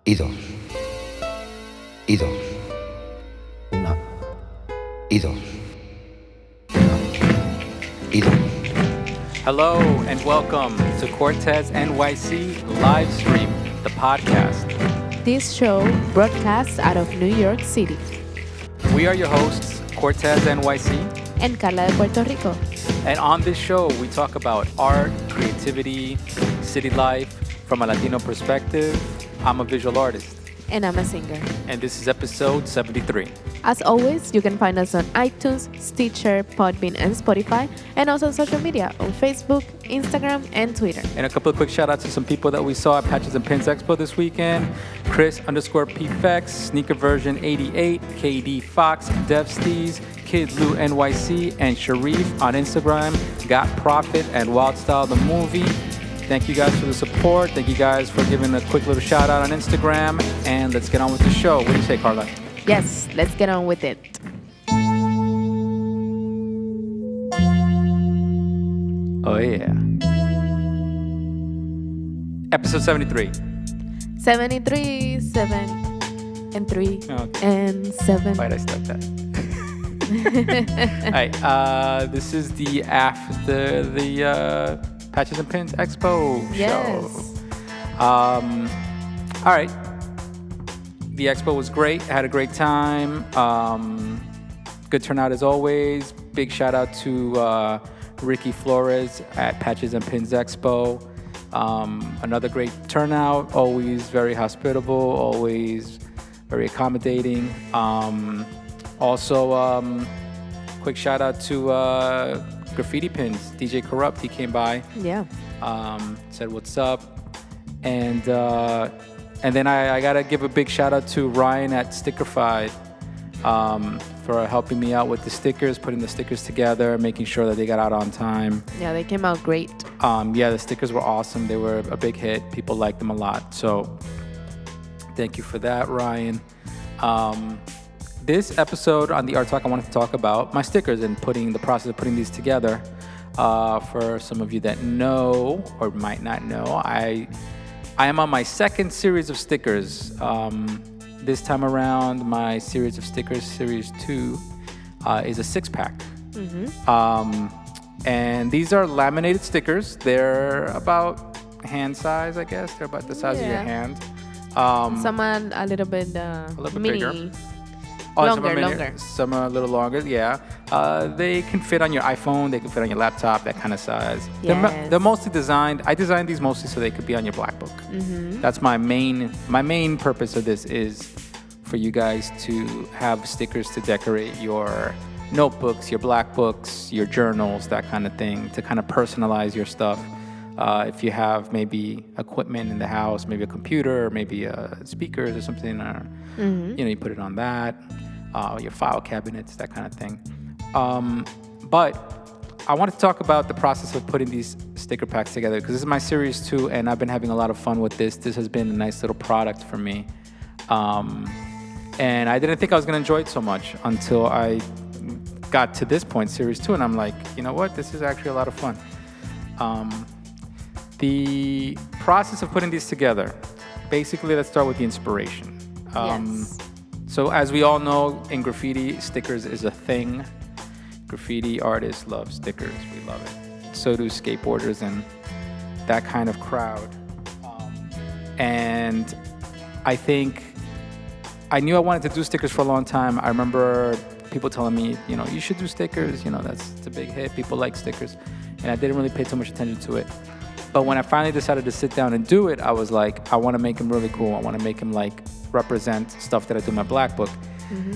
y dos, y dos, una, y dos, una, y dos. Hello and welcome to Cortes NYC Livestream, the podcast. This show broadcasts out of New York City. We are your hosts, Cortes NYC. And Carla de Puerto Rico. And on this show, we talk about art, creativity, city life from a Latino perspective. I'm a visual artist. And I'm a singer. And this is episode 73. As always, you can find us on iTunes, Stitcher, Podbean, and Spotify, and also on social media on Facebook, Instagram, and Twitter. And a couple of quick shout-outs to some people that we saw at Patches and Pins Expo this weekend. Chris_PFX, Sneaker Version 88, KD Fox, DevSteez, Kid Lou NYC, and Sharif on Instagram, Got Profit and Wild Style the Movie. Thank you guys for the support. Thank you guys for giving a quick little shout out on Instagram. And let's get on with the show. What do you say, Carla? Yes, let's get on with it. Oh, yeah. Episode 73. 73, 7, and 3, and 7. Why did I start that? All right. This is the after the Patches and Pins Expo show. All right. The expo was great. I had a great time. Good turnout as always. Big shout out to Ricky Flores at Patches and Pins Expo. Another great turnout. Always very hospitable. Always very accommodating. Also, quick shout out to Graffiti Pins, DJ Corrupt. He came by. Yeah. Said what's up, and then I gotta give a big shout out to Ryan at Stickerfied for helping me out with the stickers, putting the stickers together, making sure that they got out on time. Yeah, they came out great. Yeah, the stickers were awesome. They were a big hit. People liked them a lot. So thank you for that, Ryan. This episode on the Art Talk, I wanted to talk about my stickers and the process of putting these together. For some of you that know or might not know, I am on my second series of stickers. This time around, my series of stickers, series 2, is a 6-pack. Mm-hmm. And these are laminated stickers. They're about hand size, I guess. They're about the size of your hand. Some are a little bit mini. Bigger. Longer. Some are a little longer, yeah. They can fit on your iPhone. They can fit on your laptop, that kind of size. Yes. They're mostly designed. I designed these mostly so they could be on your black book. Mm-hmm. That's my main purpose of this is for you guys to have stickers to decorate your notebooks, your black books, your journals, that kind of thing, to kind of personalize your stuff. If you have maybe equipment in the house, maybe a computer, or maybe speakers or something, or you put it on that, your file cabinets, that kind of thing. But I wanted to talk about the process of putting these sticker packs together because this is my series 2, and I've been having a lot of fun with this. This has been a nice little product for me, and I didn't think I was going to enjoy it so much until I got to this point, series 2, and I'm like, you know what? This is actually a lot of fun. The process of putting these together, basically, let's start with the inspiration. Yes. So as we all know, in graffiti, stickers is a thing. Graffiti artists love stickers. We love it. So do skateboarders and that kind of crowd. And I think I knew I wanted to do stickers for a long time. I remember people telling me, you should do stickers. It's a big hit. People like stickers. And I didn't really pay too much attention to it. But when I finally decided to sit down and do it, I was like, I want to make them really cool. I want to make them represent stuff that I do in my black book. Mm-hmm.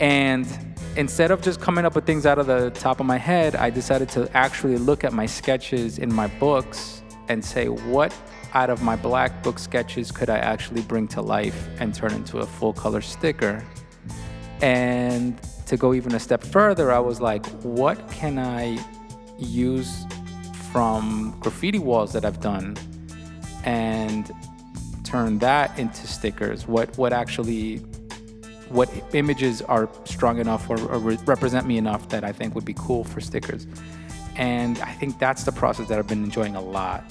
And instead of just coming up with things out of the top of my head, I decided to actually look at my sketches in my books and say, what out of my black book sketches could I actually bring to life and turn into a full color sticker? And to go even a step further, I was like, what can I use from graffiti walls that I've done and turn that into stickers? What images are strong enough or represent me enough that I think would be cool for stickers? And I think that's the process that I've been enjoying a lot.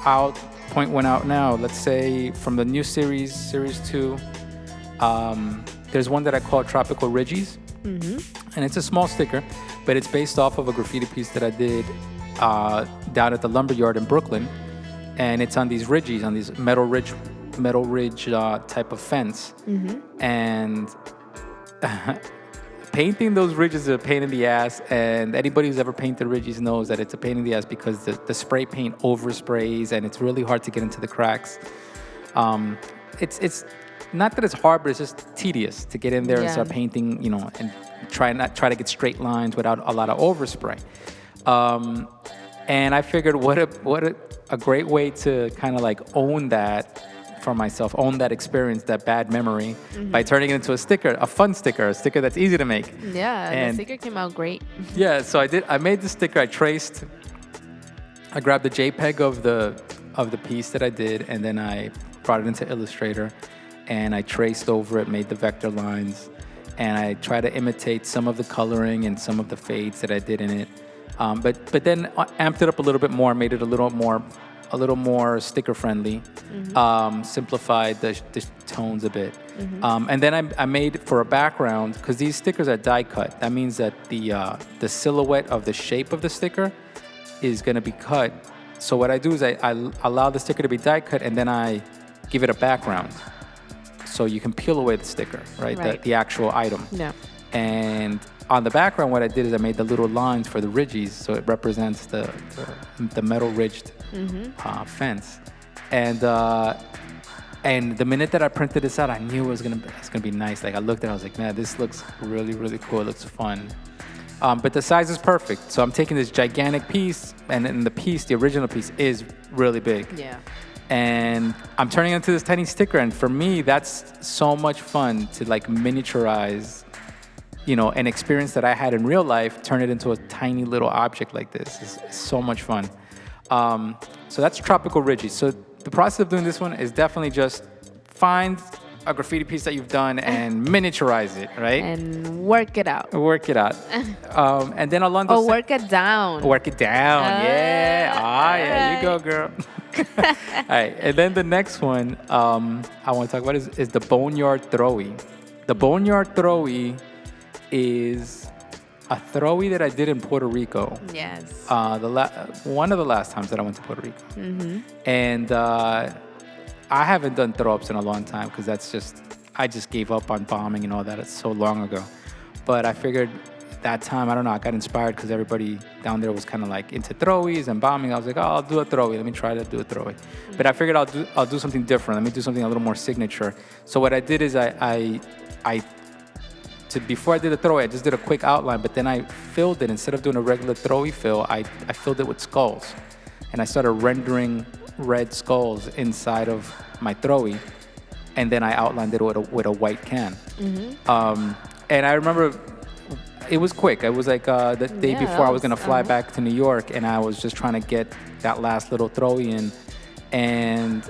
I'll point one out now. Let's say from the new series 2, there's one that I call Tropical Ridgies. And it's a small sticker, but it's based off of a graffiti piece that I did down at the Lumberyard in Brooklyn. And it's on these ridges, on these metal ridge type of fence. And painting those ridges is a pain in the ass. And anybody who's ever painted ridges knows that it's a pain in the ass because the spray paint oversprays and it's really hard to get into the cracks. It's not that it's hard, but it's just tedious to get in there and start painting, you know, and try to get straight lines without a lot of overspray. And I figured what a great way to kind of like own that for myself, own that experience, that bad memory, by turning it into a sticker, a fun sticker, a sticker that's easy to make. Yeah, and the sticker came out great. Yeah, so I made the sticker. I grabbed the JPEG of the piece that I did, and then I brought it into Illustrator, and I traced over it, made the vector lines, and I tried to imitate some of the coloring and some of the fades that I did in it. But then amped it up a little bit more, made it a little more sticker friendly, simplified the tones a bit. And then I made for a background, because these stickers are die cut. That means that the silhouette of the shape of the sticker is going to be cut. So what I do is I allow the sticker to be die cut, and then I give it a background. So you can peel away the sticker, right? The actual item. Yeah. And on the background, what I did is I made the little lines for the ridges, so it represents the metal ridged fence. And the minute that I printed this out, I knew it's gonna be nice. Like I looked at it, I was like, man, this looks really, really cool. It looks fun. But the size is perfect. So I'm taking this gigantic piece, and then the original piece is really big. Yeah. And I'm turning it into this tiny sticker. And for me, that's so much fun to like miniaturize, you know, an experience that I had in real life, turn it into a tiny little object like this. It's so much fun. So that's Tropical Ridgies. So the process of doing this one is definitely just find a graffiti piece that you've done and miniaturize it, right? And work it out. And then along those... work it down. Work it down, yeah. Yeah, you go, girl. All right, and then the next one I want to talk about is the Boneyard Throwy. The Boneyard Throwy is a throwy that I did in Puerto Rico. Yes. One of the last times that I went to Puerto Rico. And I haven't done throw-ups in a long time because I just gave up on bombing and all that. It's so long ago. But I figured that time, I don't know, I got inspired because everybody down there was kind of like into throwies and bombing. I was like, oh, I'll do a throwy. Let me try to do a throwy. But I figured I'll do something different. Let me do something a little more signature. So what I did is before I did the throwy, I just did a quick outline, but then I filled it. Instead of doing a regular throwy fill, I filled it with skulls. And I started rendering red skulls inside of my throwy. And then I outlined it with a white can. And I remember it was quick. It was like the day before I was going to fly back to New York, and I was just trying to get that last little throwy in. And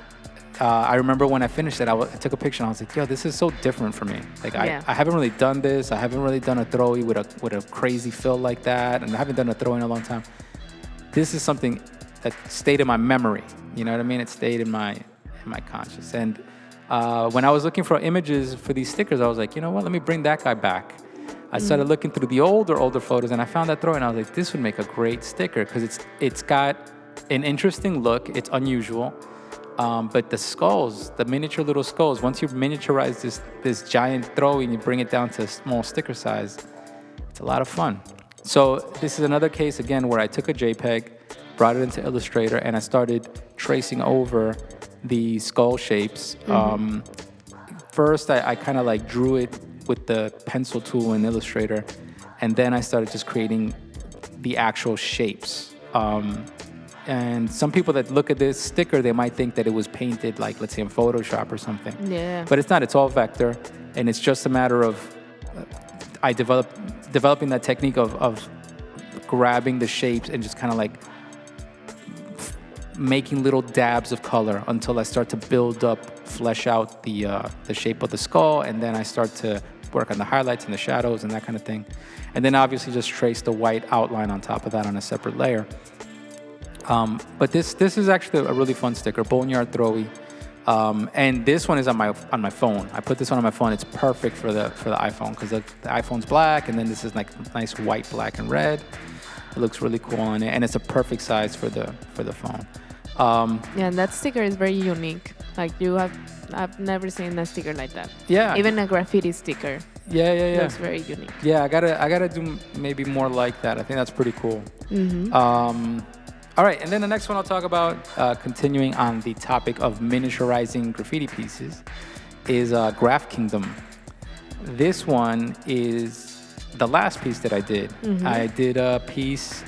I remember when I finished it, I took a picture, and I was like, yo, this is so different for me. Like, I haven't really done this. I haven't really done a throwy with a crazy fill like that, and I haven't done a throwy in a long time. This is something that stayed in my memory. You know what I mean? It stayed in my conscious. And when I was looking for images for these stickers, I was like, you know what? Let me bring that guy back. I started looking through the older photos, and I found that throw, and I was like, this would make a great sticker because it's got an interesting look. It's unusual, but the skulls, the miniature little skulls. Once you miniaturize this giant throw and you bring it down to a small sticker size, it's a lot of fun. So this is another case again where I took a JPEG, brought it into Illustrator, and I started tracing over the skull shapes. First, I kind of like drew it with the pencil tool in Illustrator, and then I started just creating the actual shapes. And some people that look at this sticker, they might think that it was painted, like, let's say in Photoshop or something. Yeah. But it's not. It's all vector, and it's just a matter of developing that technique of grabbing the shapes and just kind of like making little dabs of color until I start to build up, flesh out the shape of the skull, and then I start to work on the highlights and the shadows and that kind of thing. And then obviously just trace the white outline on top of that on a separate layer. But this is actually a really fun sticker, Boneyard Throwy. And this one is on my phone. I put this one on my phone. It's perfect for the iPhone because the iPhone's black, and then this is like nice white, black, and red. It looks really cool on it, and it's a perfect size for the phone. Yeah, and that sticker is very unique. Like I've never seen a sticker like that. Yeah. Even a graffiti sticker. Yeah. Looks very unique. Yeah, I gotta do maybe more like that. I think that's pretty cool. Mm-hmm. All right, and then the next one I'll talk about, continuing on the topic of miniaturizing graffiti pieces, is Graph Kingdom. This one is the last piece that I did. Mm-hmm. I did a piece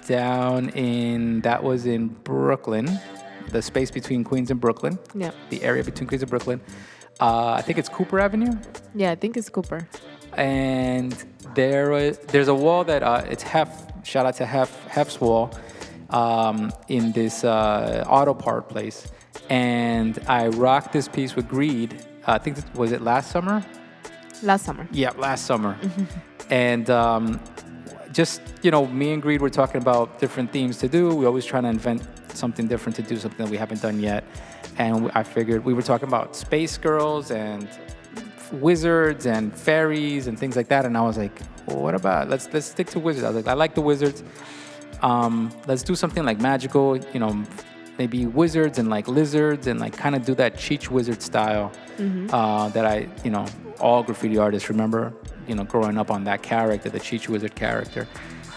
that was in Brooklyn, the space between Queens and Brooklyn. Yeah. The area between Queens and Brooklyn. I think it's Cooper Avenue. Yeah, I think it's Cooper. And there's a wall that it's shout out to Hef's wall, in this auto part place. And I rocked this piece with Greed. I think was it last summer? Last summer. Yeah, last summer. And just, me and Greed were talking about different themes to do. We always trying to invent something different to do, something that we haven't done yet. And I figured we were talking about space girls and wizards and fairies and things like that. And I was like, well, what about, let's stick to wizards. I was like, I like the wizards. Let's do something like magical, maybe wizards and like lizards and like kind of do that Cheech wizard style that all graffiti artists remember, growing up on that character, the Cheech wizard character.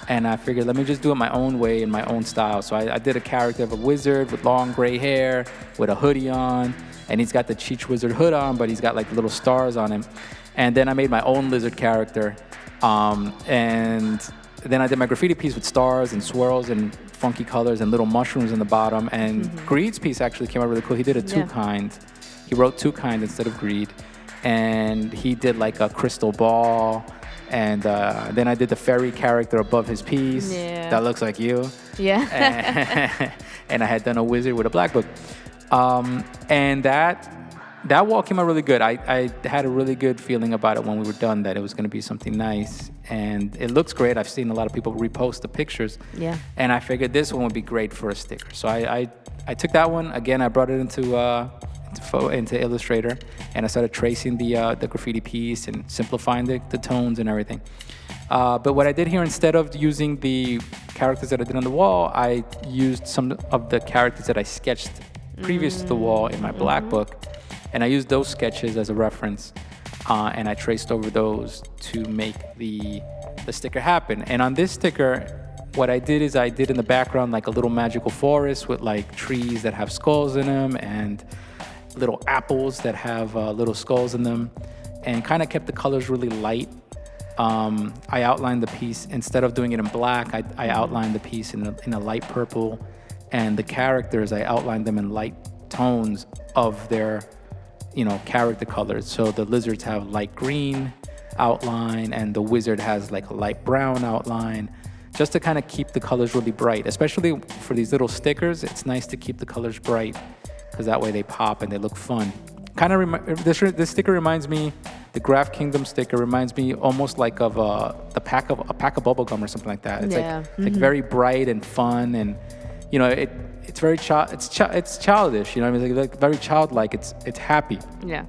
And I figured, let me just do it my own way in my own style. So I did a character of a wizard with long gray hair, with a hoodie on, and he's got the Cheech wizard hood on, but he's got like little stars on him. And then I made my own lizard character, and then I did my graffiti piece with stars and swirls and funky colors and little mushrooms in the bottom. And Greed's piece actually came out really cool. He did a two-kind. He wrote two-kind instead of Greed. And he did like a crystal ball. And then I did the fairy character above his piece. Yeah. That looks like you. Yeah. And I had done a wizard with a black book. And that wall came out really good. I had a really good feeling about it when we were done, that it was going to be something nice. And it looks great. I've seen a lot of people repost the pictures. Yeah. And I figured this one would be great for a sticker. So I took that one. Again, I brought it into Illustrator, and I started tracing the graffiti piece and simplifying the tones and everything. But what I did here, instead of using the characters that I did on the wall, I used some of the characters that I sketched previous to the wall in my black book, and I used those sketches as a reference, and I traced over those to make the sticker happen. And on this sticker, what I did is I did in the background like a little magical forest with like trees that have skulls in them and little apples that have little skulls in them, and kind of kept the colors really light. I outlined the piece, instead of doing it in black, I outlined the piece in a light purple, and the characters, I outlined them in light tones of their character colors. So the lizards have light green outline, and the wizard has like a light brown outline, just to kind of keep the colors really bright. Especially for these little stickers, it's nice to keep the colors bright, because that way they pop and they look fun. This sticker reminds me, the Graph Kingdom sticker reminds me almost like of a pack of bubble gum or something like that. It's like very bright and fun, and it's very it's childish. It's like very childlike. It's happy. Yeah.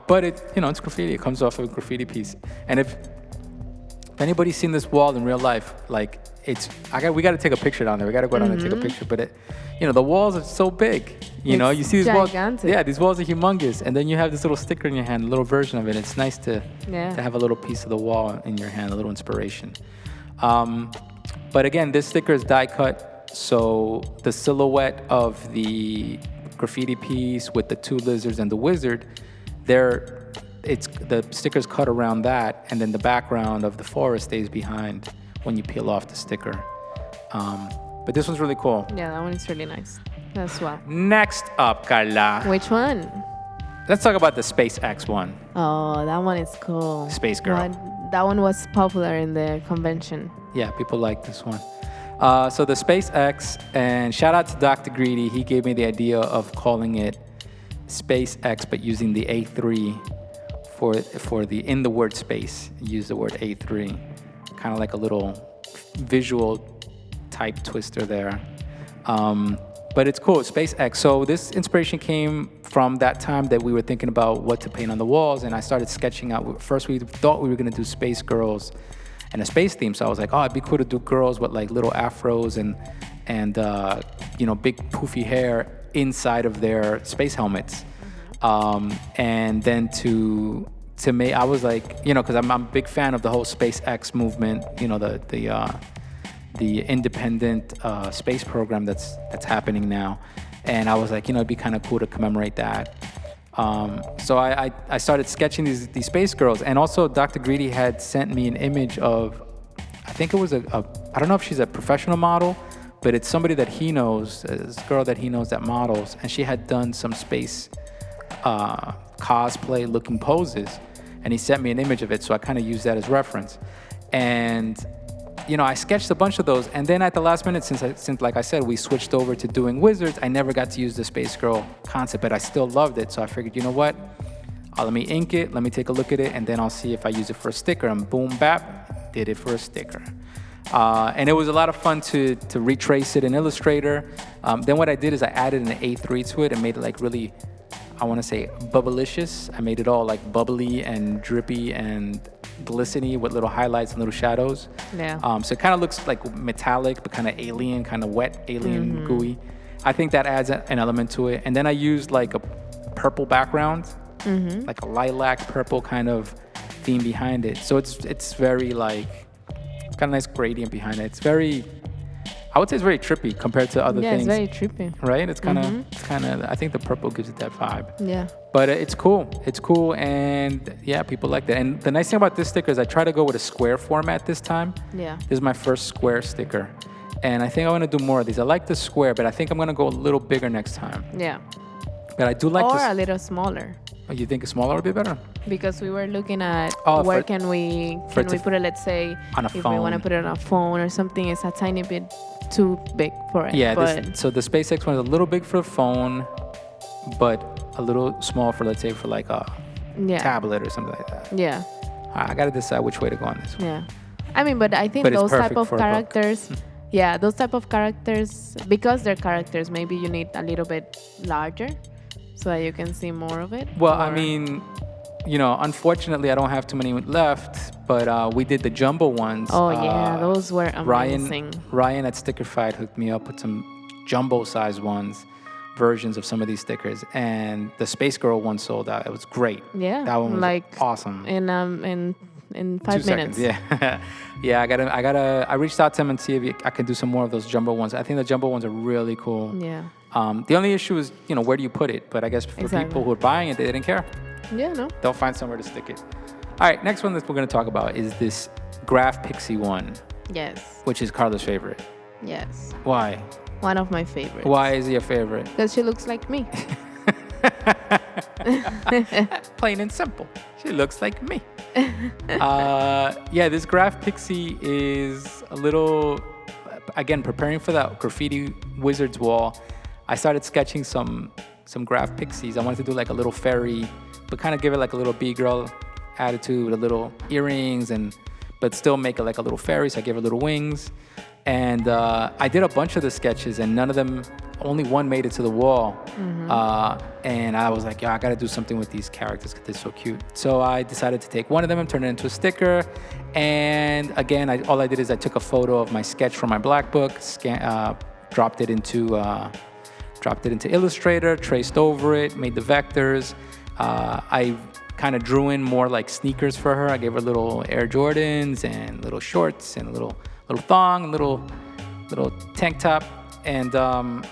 But it's graffiti. It comes off of a graffiti piece. And if anybody's seen this wall in real life, like we got to take a picture down there. We got to go down there and take a picture. But the walls are so big. You see these gigantic. walls. Yeah, these walls are humongous. And then you have this little sticker in your hand, a little version of it. It's nice to have a little piece of the wall in your hand, a little inspiration. But again, this sticker is die cut. So the silhouette of the graffiti piece with the two lizards and the wizard, the sticker's cut around that, and then the background of the forest stays behind when you peel off the sticker. But this one's really cool. Yeah, that one is really nice as well. Next up, Carla. Which one? Let's talk about the SpaceX one. Oh, that one is cool. Space Girl. That one was popular in the convention. Yeah, people like this one. So the SpaceX, and shout out to Dr. Greedy. He gave me the idea of calling it SpaceX, but using the A3 for the in the word space. Use the word A3, kind of like a little visual type twister there. But it's cool, SpaceX. So this inspiration came from that time that we were thinking about what to paint on the walls, and I started sketching out. First, we thought we were gonna do space girls and a space theme. So I was like, oh, it'd be cool to do girls with like little afros and big poofy hair inside of their space helmets. And then to make, I was like, because I'm a big fan of the whole SpaceX movement, the independent space program that's happening now. And I was like, it'd be kind of cool to commemorate that. So I started sketching these space girls. And also Dr. Greedy had sent me an image of, I think it was I don't know if she's a professional model, but it's somebody that he knows, this girl that he knows that models. And she had done some space cosplay looking poses. And he sent me an image of it. So I kind of used that as reference. And I sketched a bunch of those, and then at the last minute, since like I said, we switched over to doing wizards, I never got to use the Space Girl concept, but I still loved it. So I figured, you know what? Let me ink it, let me take a look at it, and then I'll see if I use it for a sticker. And boom, bap, did it for a sticker. And it was a lot of fun to retrace it in Illustrator. Then what I did is I added an A3 to it and made it like really, I want to say, bubblicious. I made it all like bubbly and drippy and glistening with little highlights and little shadows. Yeah. So it kind of looks like metallic, but kind of alien, kind of wet, alien, gooey. I think that adds an element to it. And then I used like a purple background, like a lilac purple kind of theme behind it. So it's very like, it's got a nice gradient behind it. It's very, I would say it's very trippy compared to other things. Yeah, it's very trippy. Right? It's kind of, I think the purple gives it that vibe. Yeah. But it's cool. It's cool, and yeah, people like that. And the nice thing about this sticker is I try to go with a square format this time. Yeah. This is my first square sticker. And I think I want to do more of these. I like the square, but I think I'm going to go a little bigger next time. Yeah. But I do like or this. a little smaller. Oh, you think a smaller would be better? Because we were looking at for where can we put it, let's say, on a if phone. we want to put it on a phone or something, it's a tiny bit too big for it. Yeah, so the SpaceX one is a little big for a phone, but a little small for, let's say, for like a tablet or something like that. Yeah. I got to decide which way to go on this one. Yeah. I mean, but I think those type of characters, those type of characters, because they're characters, maybe you need a little bit larger so that you can see more of it. Well, I mean, unfortunately, I don't have too many left, but we did the jumbo ones. Oh, yeah, those were amazing. Ryan at Stickerfied hooked me up with some jumbo-sized versions of some of these stickers, and the Space Girl one sold out. It was great. Yeah, that one was awesome. In 5 minutes. Yeah, yeah. I reached out to him and see if I can do some more of those jumbo ones. I think the jumbo ones are really cool. Yeah. The only issue is, where do you put it? But I guess for people who are buying it, they didn't care. Yeah, no. They'll find somewhere to stick it. All right, next one that we're going to talk about is this Graph Pixie one. Yes. Which is Carla's favorite. Yes. Why? One of my favorites. Why is he your favorite? Because she looks like me. Plain and simple. She looks like me. Yeah, this Graph Pixie is a little, again, preparing for that graffiti wizards wall. I started sketching some Graph Pixies. I wanted to do like a little fairy, but kind of give it like a little B-girl attitude, a little earrings, but still make it like a little fairy. So I gave her little wings. And I did a bunch of the sketches, and only one made it to the wall. And I was like, I got to do something with these characters because they're so cute. So I decided to take one of them and turn it into a sticker. And again, all I did is I took a photo of my sketch from my black book, dropped it into Illustrator, traced over it, made the vectors. I kind of drew in more like sneakers for her. I gave her little Air Jordans and little shorts and a little thong, little tank top, and then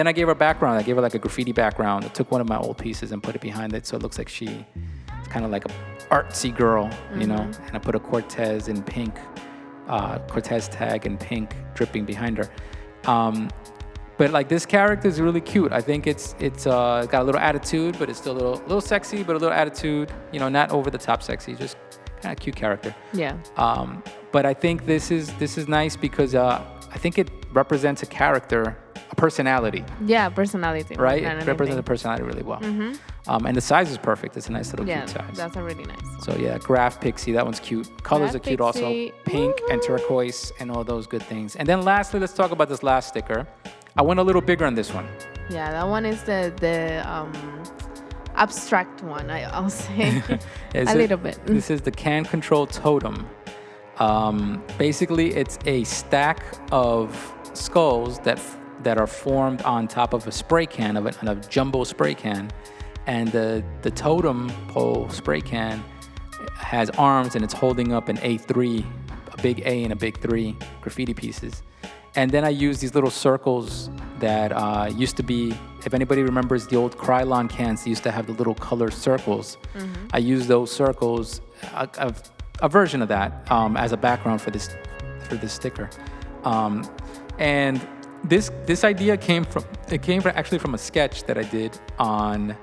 I gave her a background. I gave her like a graffiti background. I took one of my old pieces and put it behind it, so it looks like it's kind of like a artsy girl, And I put a Cortes in pink, Cortes tag in pink dripping behind her. But like this character is really cute. I think it's got a little attitude, but it's still a little sexy, but a little attitude. Not over the top sexy, just kind of cute character. Yeah. But I think this is nice because I think it represents a personality. Yeah, personality. Right? It represents the personality really well. And the size is perfect. It's a nice little cute size. Yeah, that's a really nice one. So yeah, Graph Pixie, that one's cute. Colors are cute also. Pink and turquoise and all those good things. And then lastly, let's talk about this last sticker. I went a little bigger on this one. Yeah, that one is the abstract one, I'll say. A little bit. This is the Can Control Totem. Basically, it's a stack of skulls that are formed on top of a spray can, of a jumbo spray can. And the totem pole spray can has arms and it's holding up an A3, a big A and a big 3 graffiti pieces. And then I use these little circles that used to be, if anybody remembers the old Krylon cans, they used to have the little colored circles. I use those circles, a version of that, as a background for this sticker. And this idea came from a sketch that I did on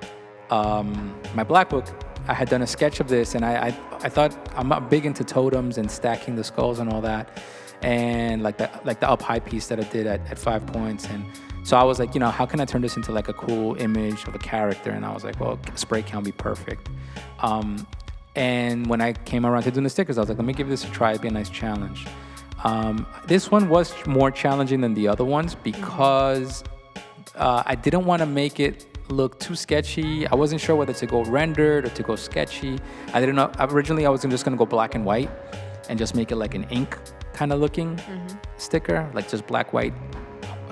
my black book. I had done a sketch of this, and I thought I'm not big into totems and stacking the skulls and all that, and like the up high piece that I did at 5 points. And so I was like, how can I turn this into like a cool image of a character? And I was like, well, spray can be perfect. And when I came around to doing the stickers, I was like, let me give this a try. It'd be a nice challenge. This one was more challenging than the other ones because I didn't want to make it look too sketchy. I wasn't sure whether to go rendered or to go sketchy. I didn't know. Originally, I was just going to go black and white and just make it like an ink kind of looking sticker, like just black, white,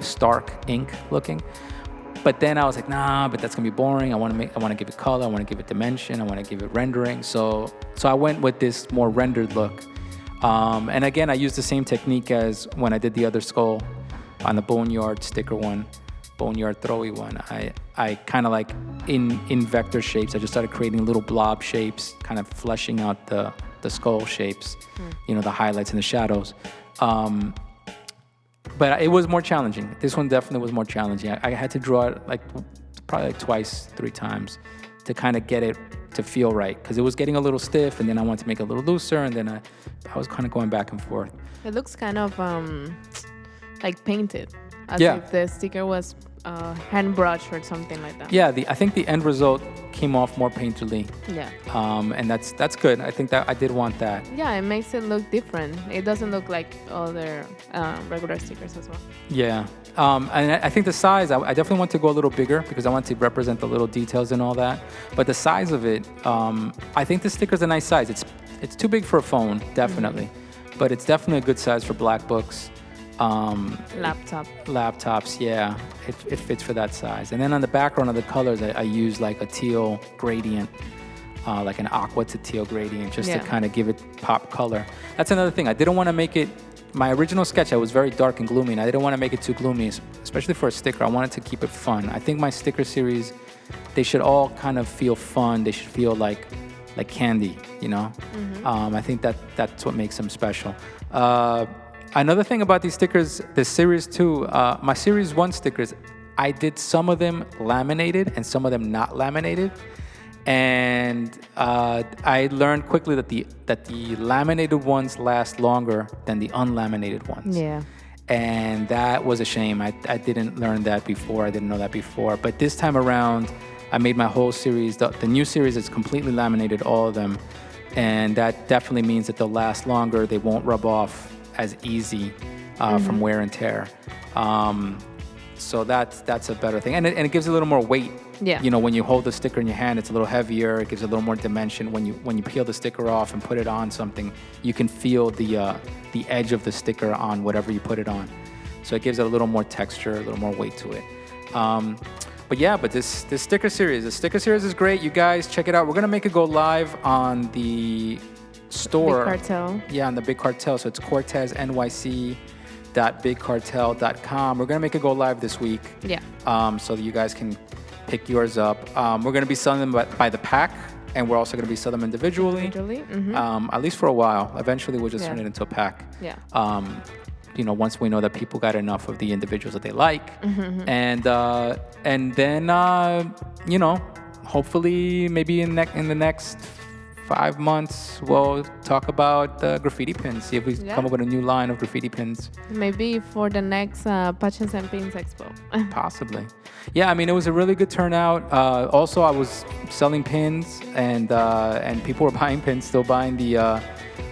stark ink looking. But then I was like, nah, but that's gonna be boring. I want to give it color. I want to give it dimension. I want to give it rendering. So I went with this more rendered look. And again, I used the same technique as when I did the other skull on the Boneyard sticker one, Boneyard throwy one. I kind of like in vector shapes. I just started creating little blob shapes, kind of fleshing out the skull shapes, the highlights and the shadows. But it was more challenging. This one definitely was more challenging. I had to draw it probably twice, 3 times to kind of get it to feel right, because it was getting a little stiff, and then I wanted to make it a little looser, and then I was kind of going back and forth. It looks kind of like painted, as if the sticker was hand brushed or something like that. Yeah, I think the end result came off more painterly. Yeah. And that's good. I think that I did want that. Yeah, it makes it look different. It doesn't look like other regular stickers as well. Yeah. And I think the size, I definitely want to go a little bigger because I want to represent the little details and all that. But the size of it, I think the sticker's a nice size. It's too big for a phone, definitely. But it's definitely a good size for black books. Laptops, yeah, it fits for that size. And then on the background of the colors, I use like a teal gradient, like an aqua to teal gradient, just to kind of give it pop color. That's another thing. I didn't want to make it, my original sketch, I was very dark and gloomy, and I didn't want to make it too gloomy, especially for a sticker. I wanted to keep it fun. I think my sticker series, they should all kind of feel fun. They should feel like candy, I think that's what makes them special. Another thing about these stickers, the series 2, my series 1 stickers, I did some of them laminated and some of them not laminated. And I learned quickly that the laminated ones last longer than the unlaminated ones. Yeah. And that was a shame. I didn't learn that before. I didn't know that before. But this time around, I made my whole series. The new series is completely laminated, all of them. And that definitely means that they'll last longer. They won't rub off as easy from wear and tear. So that's a better thing. And it gives a little more weight. Yeah. When you hold the sticker in your hand, it's a little heavier. It gives a little more dimension. When you peel the sticker off and put it on something, you can feel the edge of the sticker on whatever you put it on. So it gives it a little more texture, a little more weight to it. But this sticker series, is great. You guys check it out. We're gonna make it go live on the store. Big Cartel. Yeah, on the Big Cartel. So it's cortesnyc.bigcartel.com. We're gonna make it go live this week. Yeah. So that you guys can pick yours up. We're gonna be selling them by the pack, and we're also gonna be selling them individually. At least for a while. Eventually, we'll just turn it into a pack. Yeah. Once we know that people got enough of the individuals that they like, and then hopefully maybe in the next 5 months, we'll talk about the graffiti pins. See if we come up with a new line of graffiti pins. Maybe for the next Patches and Pins Expo. Possibly. Yeah, I mean, it was a really good turnout. Also, I was selling pins, and people were buying pins, still buying the...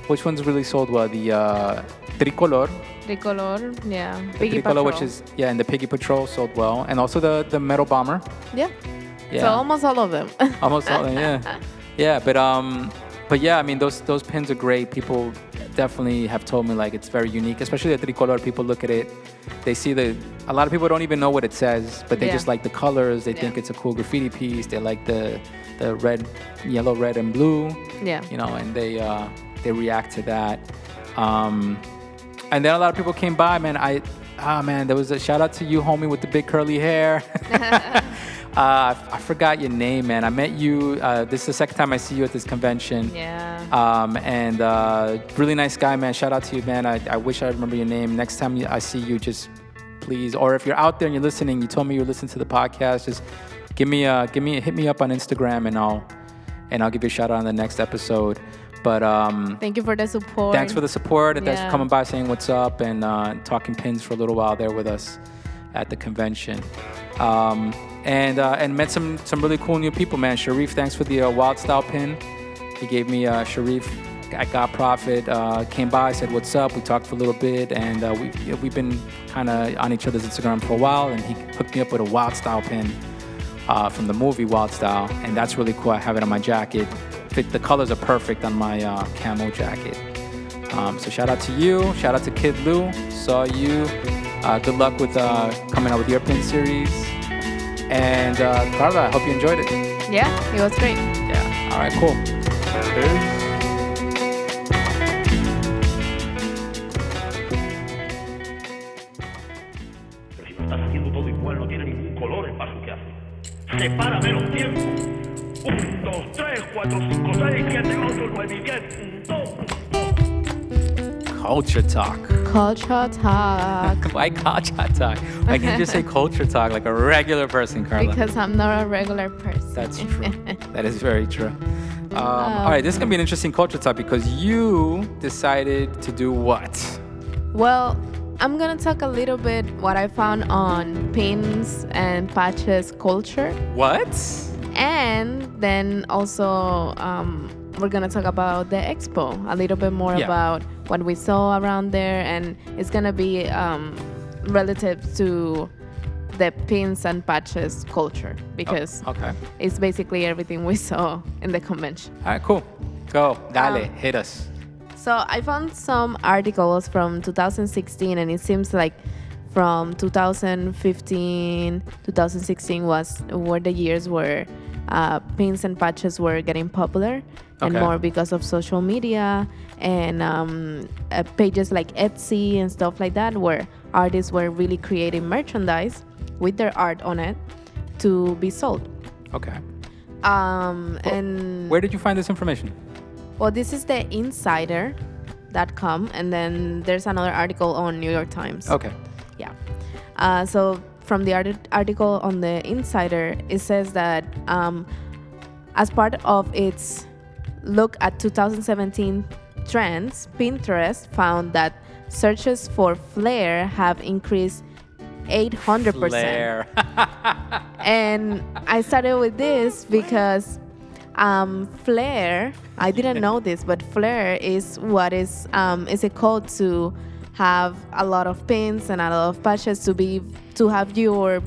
which ones really sold well? The Tricolor. Tricolor, yeah. Piggy Tricolor, Patrol. Which is, and the Piggy Patrol sold well. And also the Metal Bomber. Yeah. So almost all of them. Almost all of them, yeah. Yeah, but yeah, I mean, those pins are great. People definitely have told me, like, it's very unique, especially the Tricolor. People look at it, they see a lot of people don't even know what it says, but they just like the colors. They think it's a cool graffiti piece. They like the red, yellow, red, and blue. Yeah. You know, and they react to that. And then a lot of people came by, man. There was a shout out to you, homie, with the big curly hair. I forgot your name, man. I met you. This is the second time I see you at this convention. Yeah. And really nice guy, man. Shout out to you, man. I wish I remember your name. Next time I see you, just please, or if you're out there and you're listening, you told me you were listening to the podcast, just hit me up on Instagram, and I'll give you a shout out on the next episode. But thank you for the support. Thanks for the support, and thanks for coming by, saying what's up, and talking pins for a little while there with us at the convention. And met some really cool new people, man. Sharif, thanks for the Wild Style pin. He gave me Sharif at God Profit, came by, said what's up. We talked for a little bit, and we've been kind of on each other's Instagram for a while, and he hooked me up with a Wild Style pin from the movie Wild Style, and that's really cool. I have it on my jacket. The colors are perfect on my camo jacket. So shout out to you. Shout out to Kid Lou. Saw you. Good luck with coming out with your pin series. And Carla, I hope you enjoyed it. Yeah, it was great. Yeah. All right, cool. Peace. Sepárame los tiempos. 1, 2, 3, 4, 5, 6, 7, 8, 9, 10. Culture talk. Culture talk. Why culture talk? Why can't you just say culture talk like a regular person, Carla? Because I'm not a regular person. That's true. That is very true. All right, this is going to be an interesting culture talk because you decided to do what? Well, I'm going to talk a little bit what I found on pins and patches culture. What? And then also we're going to talk about the expo, a little bit more about what we saw around there. And it's going to be relative to the pins and patches culture because it's basically everything we saw in the convention. All right, cool. Go. Dale. Hit us. So I found some articles from 2016, and it seems like from 2015, 2016 were the years where pins and patches were getting popular, and more because of social media and pages like Etsy and stuff like that, where artists were really creating merchandise with their art on it to be sold. Okay. And where did you find this information? Well, this is the insider.com, and then there's another article on New York Times. Okay. Yeah. So from the article on the Insider, it says that as part of its look at 2017 trends, Pinterest found that searches for flare have increased 800%. Flare. And I started with this because flare, I didn't know this, but flare is what is a code to have a lot of pins and a lot of patches to have your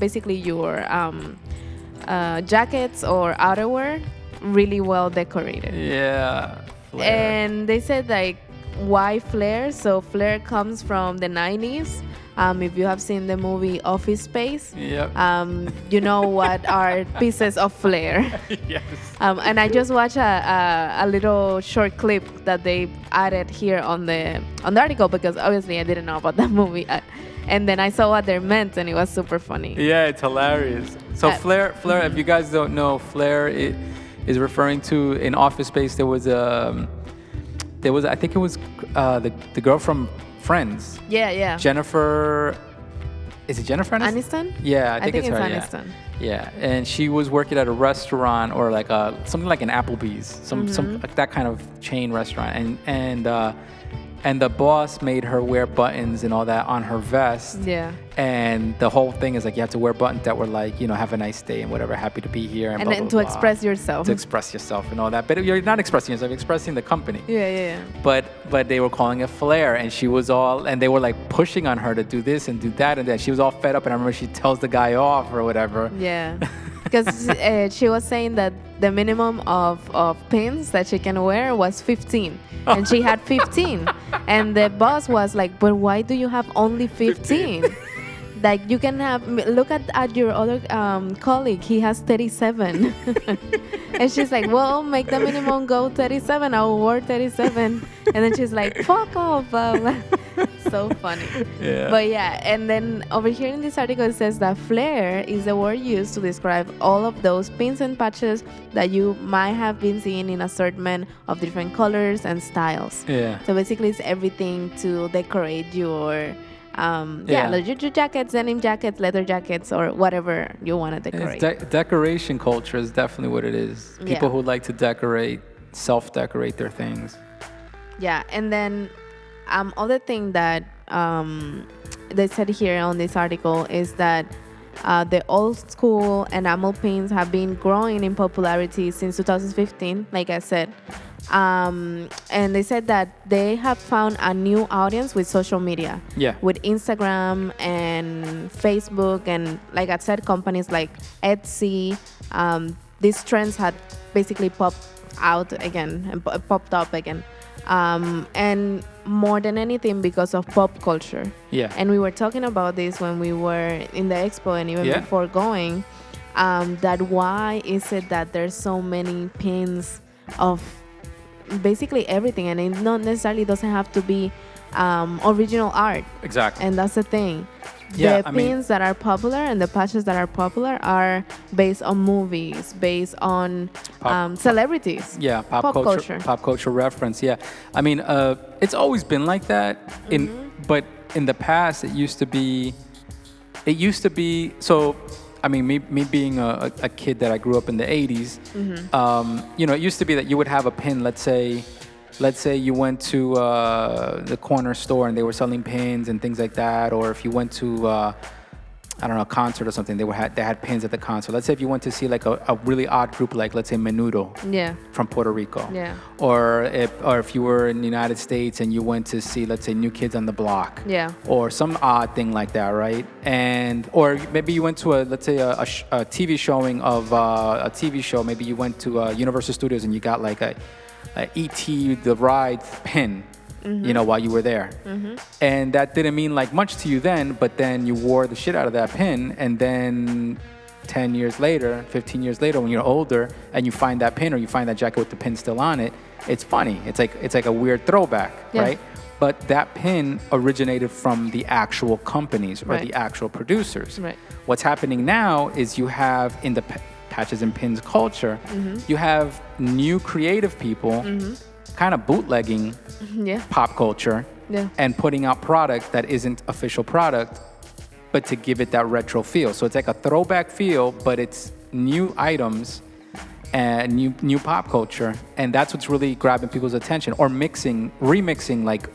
jackets or outerwear really well decorated. Yeah. Flare. And they said like, why flare? So flare comes from the 90s. If you have seen the movie Office Space, you know what are pieces of flair. Yes. And I just watched a little short clip that they added here on the article because obviously I didn't know about that movie. And then I saw what they meant, and it was super funny. Yeah, it's hilarious. So flare. If you guys don't know, flare is referring to in Office Space. There was I think it was the girl from Friends. Yeah. Jennifer Is it Jennifer Aniston? Aniston? Yeah, I think it's her. Aniston. Yeah, and she was working at a restaurant or like something like an Applebee's, some like that kind of chain restaurant, and the boss made her wear buttons and all that on her vest. Yeah. And the whole thing is like you have to wear buttons that were like, you know, have a nice day and whatever, happy to be here and blah, then blah, to blah. express yourself. To express yourself and all that. But you're not expressing yourself, you're expressing the company. Yeah. But they were calling it flair, and she was all, and they were like pushing on her to do this and do that and that. She was all fed up, and I remember she tells the guy off or whatever. Yeah. Because she was saying that the minimum of pins that she can wear was 15. And she had 15. And the boss was like, but why do you have only 15? Like, you can have, look at your other colleague, he has 37. And she's like, well, make the minimum go 37, I'll wear 37. And then she's like, fuck off. So funny. Yeah. But yeah, and then over here in this article it says that flair is the word used to describe all of those pins and patches that you might have been seeing in assortment of different colors and styles. Yeah. So basically it's everything to decorate your like your jackets, denim jackets, leather jackets, or whatever you want to decorate. Decoration culture is definitely what it is. People who like to decorate, self-decorate their things. Yeah, and then other thing that they said here on this article is that the old school enamel pins have been growing in popularity since 2015, like I said. And they said that they have found a new audience with social media. Yeah. With Instagram and Facebook, and like I said, companies like Etsy. These trends had basically popped out again and popped up again. And more than anything because of pop culture. Yeah. And we were talking about this when we were in the expo and even before going, that why is it that there's so many pins of basically everything, and it not necessarily doesn't have to be original art. Exactly. And that's the thing. Yeah, The pins that are popular and the patches that are popular are based on movies, based on celebrities. Yeah, pop culture reference. Yeah, I mean, it's always been like that. But in the past, it used to be. So, I mean, me being a kid that I grew up in the '80s, you know, it used to be that you would have a pin. Let's say you went to the corner store and they were selling pins and things like that, or if you went to I don't know, a concert or something, they had pins at the concert. Let's say if you went to see like a really odd group, like let's say Menudo from Puerto Rico, or if you were in the United States and you went to see, let's say, New Kids on the Block, or some odd thing like that, right? Or maybe you went to a TV showing of a TV show. Maybe you went to Universal Studios and you got like a E.T. the Ride pin, you know, while you were there. And that didn't mean like much to you then, but then you wore the shit out of that pin, and then 10 years later, 15 years later, when you're older and you find that pin or you find that jacket with the pin still on it, it's funny. It's like a weird throwback, right? But that pin originated from the actual companies or the actual producers. What's happening now is you have in the Patches and Pins culture, you have new creative people kind of bootlegging pop culture and putting out product that isn't official product, but to give it that retro feel. So it's like a throwback feel, but it's new items and new pop culture, and that's what's really grabbing people's attention. Or remixing like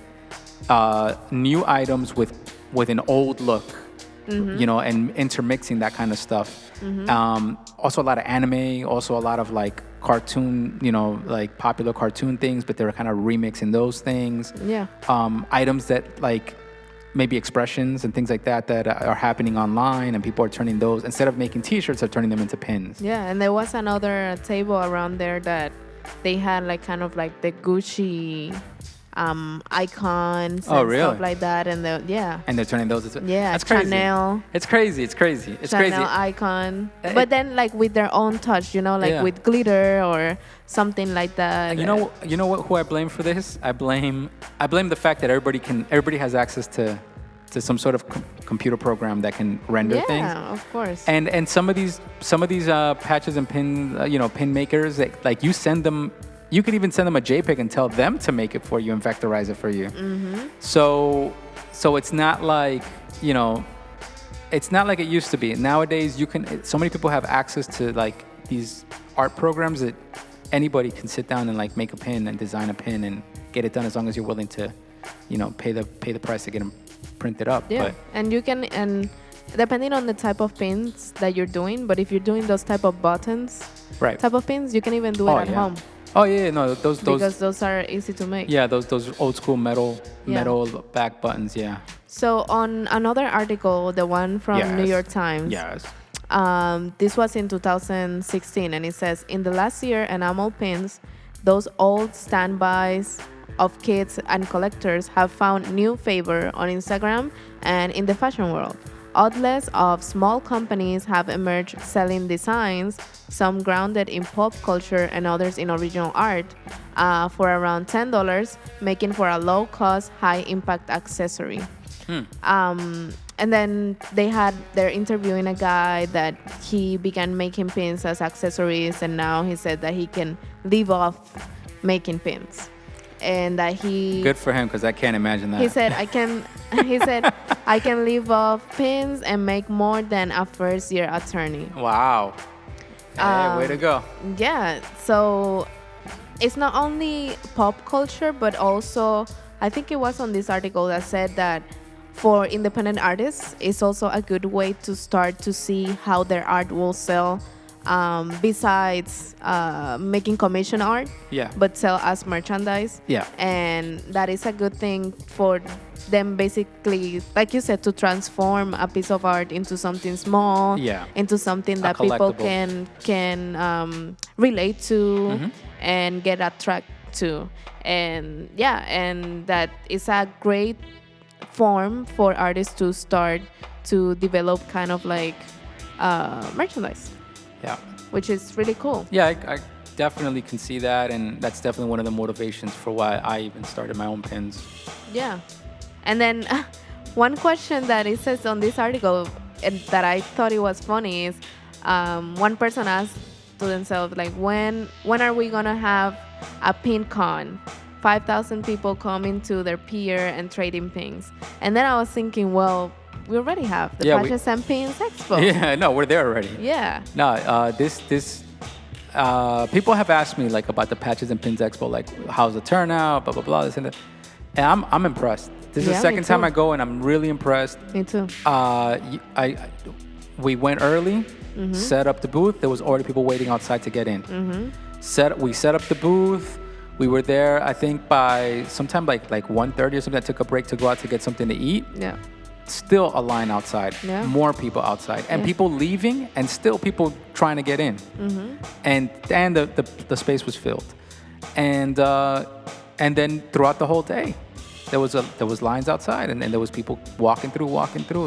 new items with an old look, you know, and intermixing that kind of stuff. Also a lot of anime, also a lot of like cartoon, you know, like popular cartoon things, but they're kind of remixing those things. Items that like maybe expressions and things like that are happening online, and people are turning those, instead of making t-shirts, are turning them into pins. And there was another table around there that they had like kind of like the Gucci icons and stuff like that, and and they're turning those into that's crazy. Chanel. It's crazy. Chanel icon, but then like with their own touch, you know, like with glitter or something like that. You know what? Who I blame for this? I blame the fact that everybody has access to some sort of computer program that can render things. Yeah, of course. And some of these patches and pin makers, like you send them. You could even send them a JPEG and tell them to make it for you and vectorize it for you. So it's not like, you know, it's not like it used to be. Nowadays, so many people have access to like these art programs that anybody can sit down and like make a pin and design a pin and get it done as long as you're willing to, pay the price to get them printed up. Yeah, But and you can, and depending on the type of pins that you're doing, but if you're doing those type of buttons, right. type of pins, you can even do it at home. Oh yeah, no, those because those are easy to make. Yeah, those old school metal back buttons. Yeah. So on another article, the one from New York Times. Yes. This was in 2016, and it says, in the last year, enamel pins, those old standbys of kids and collectors, have found new favor on Instagram and in the fashion world. Outlets of small companies have emerged selling designs, some grounded in pop culture and others in original art, for around $10, making for a low-cost, high-impact accessory. And then they're interviewing a guy that he began making pins as accessories, and now he said that he can live off making pins, and that he good for him, because I can't imagine that. He said I can live off pins and make more than a first-year attorney. Wow. Hey, way to go. Yeah. So it's not only pop culture, but also I think it was on this article that said that for independent artists, it's also a good way to start to see how their art will sell, besides making commission art, but sell as merchandise. Yeah. And that is a good thing for them, basically, like you said, to transform a piece of art into something small, into something that people can relate to and get attracted to. And and that is a great form for artists to start to develop kind of like merchandise. Yeah. Which is really cool. Yeah, I definitely can see that, and that's definitely one of the motivations for why I even started my own pins. Yeah. And then one question that it says on this article, and that I thought it was funny, is one person asked to themselves, like, when are we gonna have a pin con? 5,000 people coming to their pier and trading pins. And then I was thinking, well, we already have the Patches and Pins Expo. Yeah, no, we're there already. Yeah. No, people have asked me like about the Patches and Pins Expo, like how's the turnout, blah blah blah, this and that, and I'm impressed. This is the second time I go, and I'm really impressed. Me too. We went early, set up the booth. There was already people waiting outside to get in. We set up the booth. We were there, I think, by sometime like 1:30 or something. I took a break to go out to get something to eat. Yeah. Still a line outside. Yeah. More people outside, and people leaving, and still people trying to get in. And the space was filled, and then throughout the whole day, there was lines outside, and there was people walking through